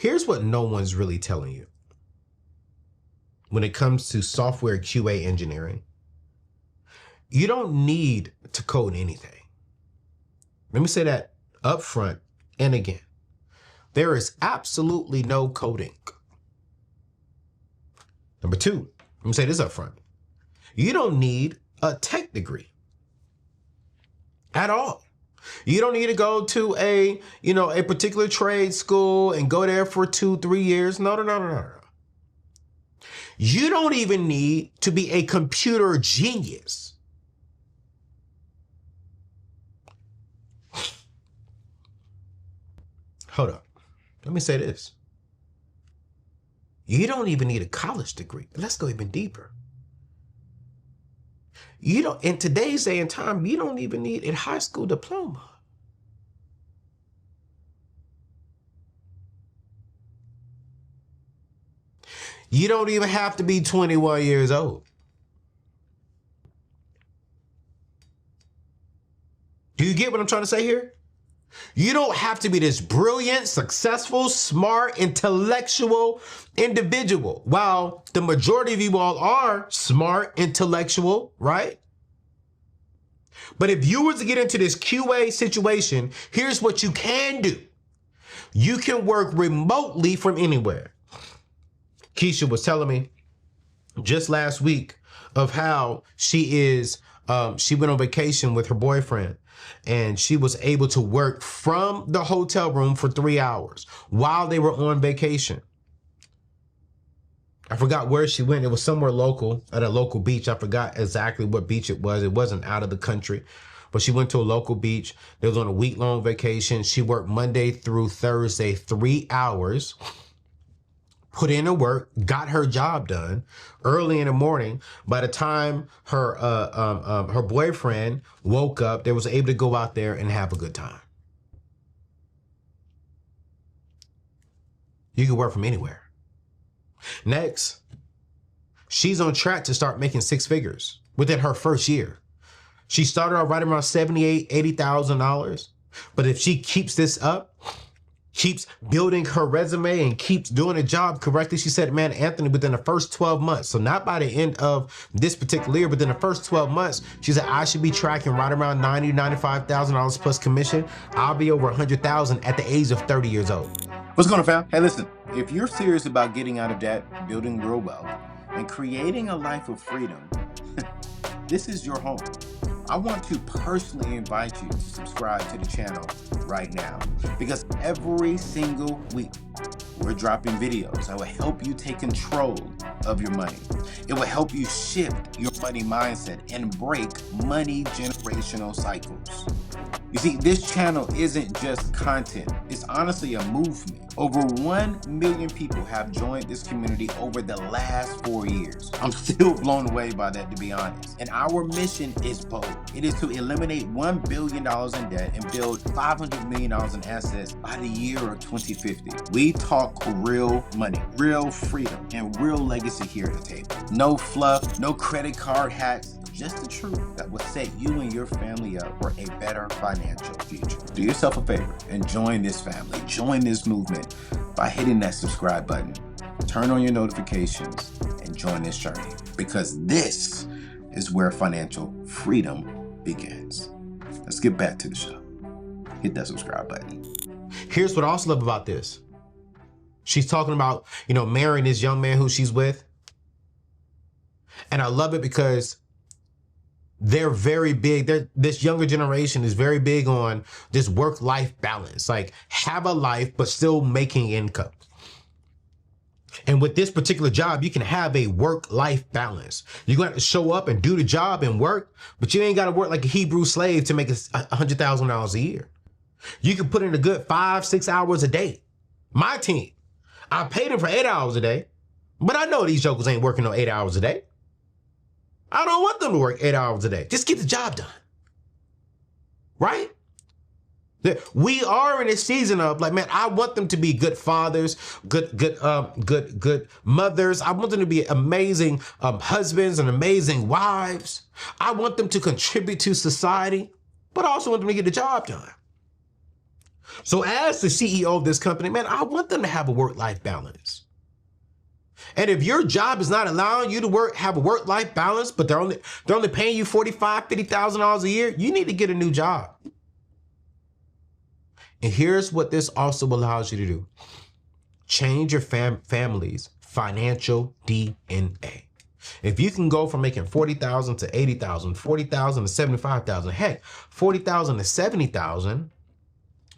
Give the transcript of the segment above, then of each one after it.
Here's what no one's really telling you when it comes to software QA engineering. You don't need to code anything. Let me say that up front and again. There is absolutely no coding. Number two, let me say this up front. You don't need a tech degree at all. You don't need to go to a particular trade school and go there for 2-3 years. No. You don't even need to be a computer genius. Hold up. Let me say this. You don't even need a college degree. Let's go even deeper. In today's day and time, you don't even need a high school diploma. You don't even have to be 21 years old. Do you get what I'm trying to say here? You don't have to be this brilliant, successful, smart, intellectual individual. While the majority of you all are smart, intellectual, right? But if you were to get into this QA situation, here's what you can do. You can work remotely from anywhere. Keisha was telling me just last week of how she went on vacation with her boyfriend. And she was able to work from the hotel room for 3 hours while they were on vacation. I forgot where she went. It was somewhere local, at a local beach. I forgot exactly what beach it was. It wasn't out of the country, but she went to a local beach. They was on a week-long vacation. She worked Monday through Thursday, 3 hours, put in her work, got her job done early in the morning. By the time her boyfriend woke up, they was able to go out there and have a good time. You can work from anywhere. Next, she's on track to start making 6 figures within her first year. She started out right around $78,000, $80,000. But if she keeps this up, keeps building her resume and keeps doing the job correctly. She said, man, Anthony, within the first 12 months, so not by the end of this particular year, but within the first 12 months, she said, I should be tracking right around $90,000, $95,000 plus commission. I'll be over 100,000 at the age of 30 years old. What's going on, fam? Hey, listen, if you're serious about getting out of debt, building real wealth, and creating a life of freedom, this is your home. I want to personally invite you to subscribe to the channel right now, because every single week we're dropping videos that will help you take control of your money. It will help you shift your money mindset and break money generational cycles. You see, this channel isn't just content. It's honestly a movement. Over 1 million people have joined this community over the last 4 years. I'm still blown away by that, to be honest. And our mission is bold. It is to eliminate $1 billion in debt and build $500 million in assets by the year of 2050. We talk real money, real freedom, and real legacy here at the table. No fluff, no credit card hacks, just the truth that will set you and your family up for a better financial future. Do yourself a favor and join this family, join this movement by hitting that subscribe button. Turn on your notifications and join this journey, because this is where financial freedom begins. Let's get back to the show. Hit that subscribe button. Here's what I also love about this. She's talking about, marrying this young man who she's with. And I love it because they're very big. This younger generation is very big on this work-life balance. Like, have a life, but still making income. And with this particular job, you can have a work-life balance. You're going to have to show up and do the job and work, but you ain't got to work like a Hebrew slave to make $100,000 a year. You can put in a good 5-6 hours a day. My team, I paid them for 8 hours a day, but I know these jokers ain't working no 8 hours a day. I don't want them to work 8 hours a day. Just get the job done. Right? We are in a season of, like, man, I want them to be good fathers, good mothers. I want them to be amazing husbands and amazing wives. I want them to contribute to society, but I also want them to get the job done. So as the CEO of this company, man, I want them to have a work-life balance. And if your job is not allowing you to have a work-life balance, but they're only paying you $45,000, $50,000 a year, you need to get a new job. And here's what this also allows you to do. Change your family's financial DNA. If you can go from making $40,000 to $80,000, $40,000 to $75,000, heck, $40,000 to $70,000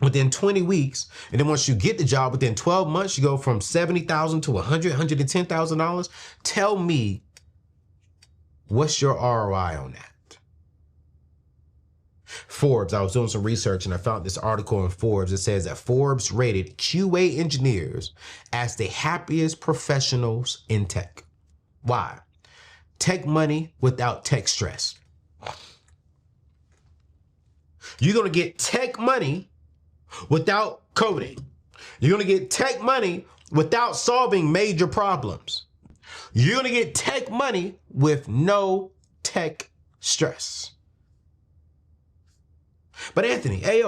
within 20 weeks, and then once you get the job within 12 months, you go from $70,000 to $100,000, $110,000. Tell me, what's your ROI on that? Forbes, I was doing some research and I found this article in Forbes. It says that Forbes rated QA engineers as the happiest professionals in tech. Why? Tech money without tech stress. You're going to get tech money without coding. You're going to get tech money without solving major problems. You're going to get tech money with no tech stress. But Anthony, wait.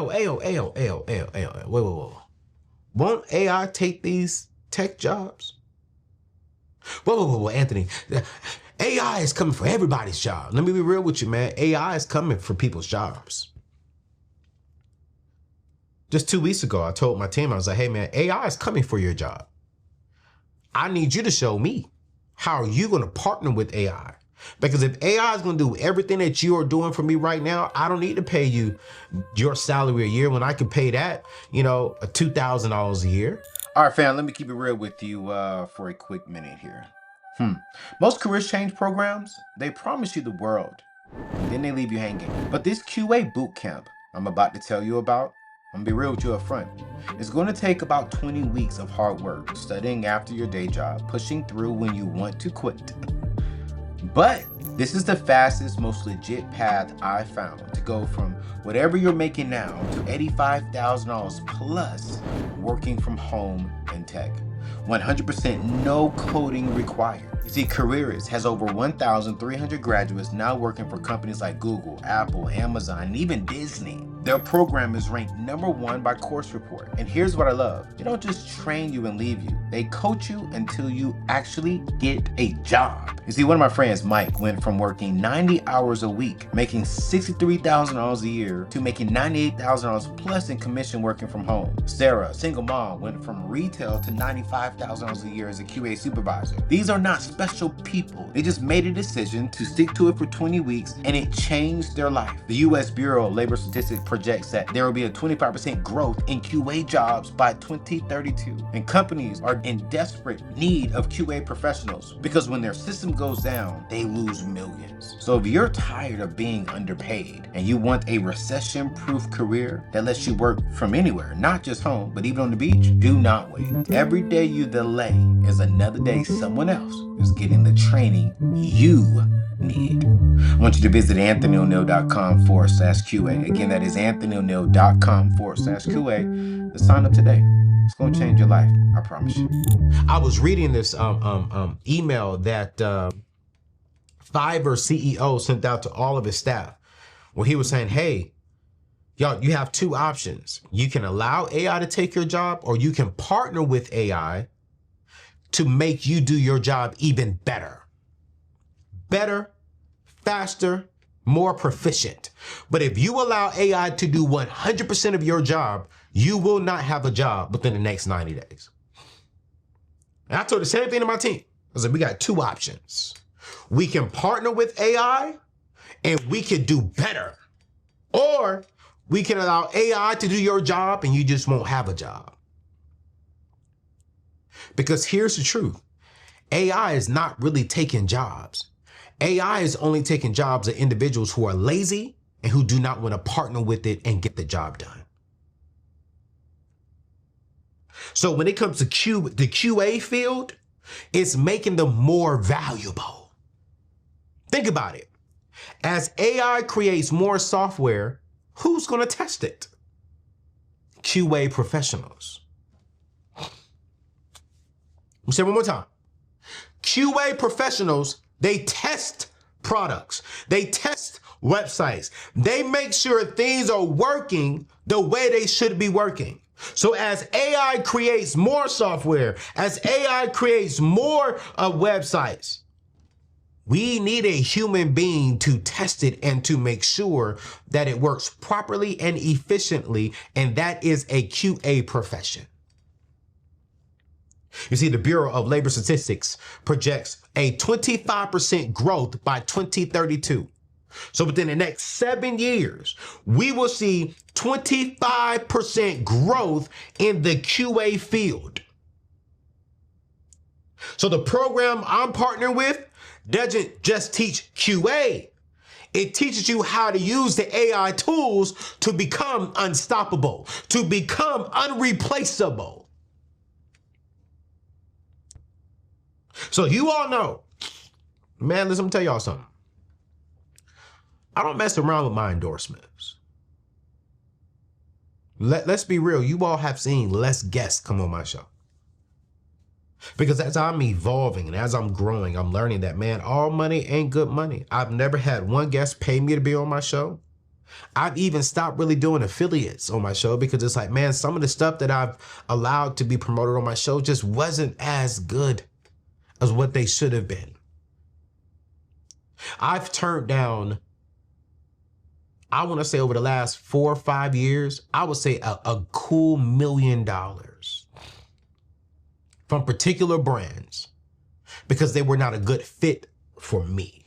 Won't AI take these tech jobs? Whoa, Anthony. AI is coming for everybody's job. Let me be real with you, man. AI is coming for people's jobs. Just 2 weeks ago, I told my team, I was like, hey, man, AI is coming for your job. I need you to show me how are you going to partner with AI? Because if AI is going to do everything that you are doing for me right now, I don't need to pay you your salary a year when I can pay that, $2,000 a year. All right, fam, let me keep it real with you for a quick minute here. Most career change programs, they promise you the world, then they leave you hanging. But this QA boot camp I'm about to tell you about, I'm gonna be real with you up front. It's going to take about 20 weeks of hard work, studying after your day job, pushing through when you want to quit. But this is the fastest, most legit path I found to go from whatever you're making now to $85,000 plus working from home in tech. 100% no coding required. You see, Careerist has over 1,300 graduates now working for companies like Google, Apple, Amazon, and even Disney. Their program is ranked #1 by Course Report. And here's what I love. They don't just train you and leave you. They coach you until you actually get a job. You see, one of my friends, Mike, went from working 90 hours a week, making $63,000 a year, to making $98,000 plus in commission working from home. Sarah, single mom, went from retail to $95,000 a year as a QA supervisor. These are not special people. They just made a decision to stick to it for 20 weeks and it changed their life. The U.S. Bureau of Labor Statistics projects that there will be a 25% growth in QA jobs by 2032. And companies are in desperate need of QA professionals because when their system goes down, they lose millions. So if you're tired of being underpaid and you want a recession-proof career that lets you work from anywhere, not just home, but even on the beach, do not wait. Every day you delay is another day someone else is getting the training you need. I want you to visit anthonyoneal.com/QA. Again, that is anthonyoneal.com/QA to sign up today. It's going to change your life. I promise you. I was reading this email that Fiverr CEO sent out to all of his staff where he was saying, hey, y'all, you have two options. You can allow AI to take your job, or you can partner with AI to make you do your job even better. Better, faster, more proficient. But if you allow AI to do 100% of your job, you will not have a job within the next 90 days. And I told the same thing to my team. I said, we got two options. We can partner with AI and we can do better. Or we can allow AI to do your job and you just won't have a job. Because here's the truth. AI is not really taking jobs. AI is only taking jobs of individuals who are lazy and who do not want to partner with it and get the job done. So when it comes to the QA field, it's making them more valuable. Think about it. As AI creates more software, who's going to test it? QA professionals. Let me say it one more time. QA professionals, they test products. They test websites. They make sure things are working the way they should be working. So as AI creates more software, as AI creates more websites, we need a human being to test it and to make sure that it works properly and efficiently, and that is a QA profession. You see, the Bureau of Labor Statistics projects a 25% growth by 2032. So within the next 7 years, we will see 25% growth in the QA field. So the program I'm partnering with doesn't just teach QA. It teaches you how to use the AI tools to become unstoppable, to become unreplaceable. So you all know, man, listen, let me tell y'all something. I don't mess around with my endorsements. Let's be real. You all have seen less guests come on my show. Because as I'm evolving and as I'm growing, I'm learning that, man, all money ain't good money. I've never had one guest pay me to be on my show. I've even stopped really doing affiliates on my show because it's like, man, some of the stuff that I've allowed to be promoted on my show just wasn't as good as what they should have been. I've turned down, I want to say over the last 4 or 5 years, I would say a cool $1 million from particular brands because they were not a good fit for me.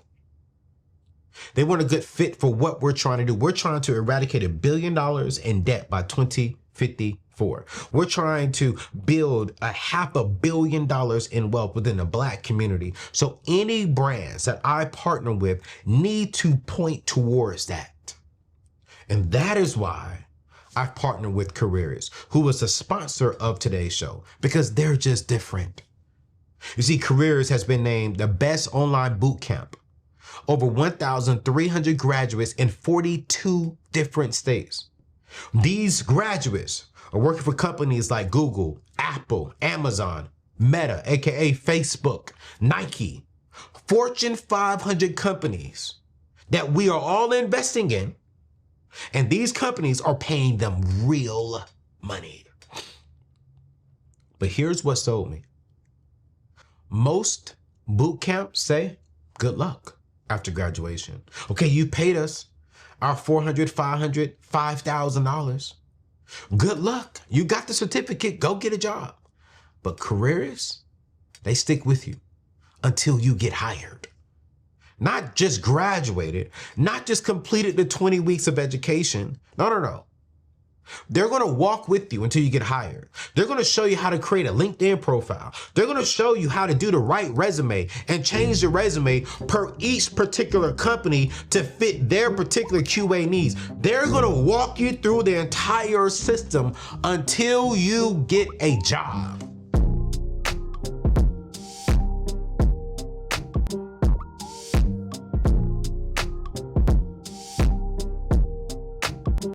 They weren't a good fit for what we're trying to do. We're trying to eradicate $1 billion in debt by 2054. We're trying to build $500 million in wealth within the Black community. So any brands that I partner with need to point towards that. And that is why I've partnered with Careers, who is a sponsor of today's show, because they're just different. You see, Careers has been named the best online boot camp. Over 1,300 graduates in 42 different states. These graduates are working for companies like Google, Apple, Amazon, Meta, aka Facebook, Nike, Fortune 500 companies that we are all investing in. And these companies are paying them real money. But here's what sold me. Most boot camps say, good luck after graduation. Okay, you paid us our $400, $500, $5,000. Good luck. You got the certificate. Go get a job. But Careers, they stick with you until you get hired. Not just graduated, not just completed the 20 weeks of education. No. They're going to walk with you until you get hired. They're going to show you how to create a LinkedIn profile. They're going to show you how to do the right resume and change the resume per each particular company to fit their particular QA needs. They're going to walk you through the entire system until you get a job.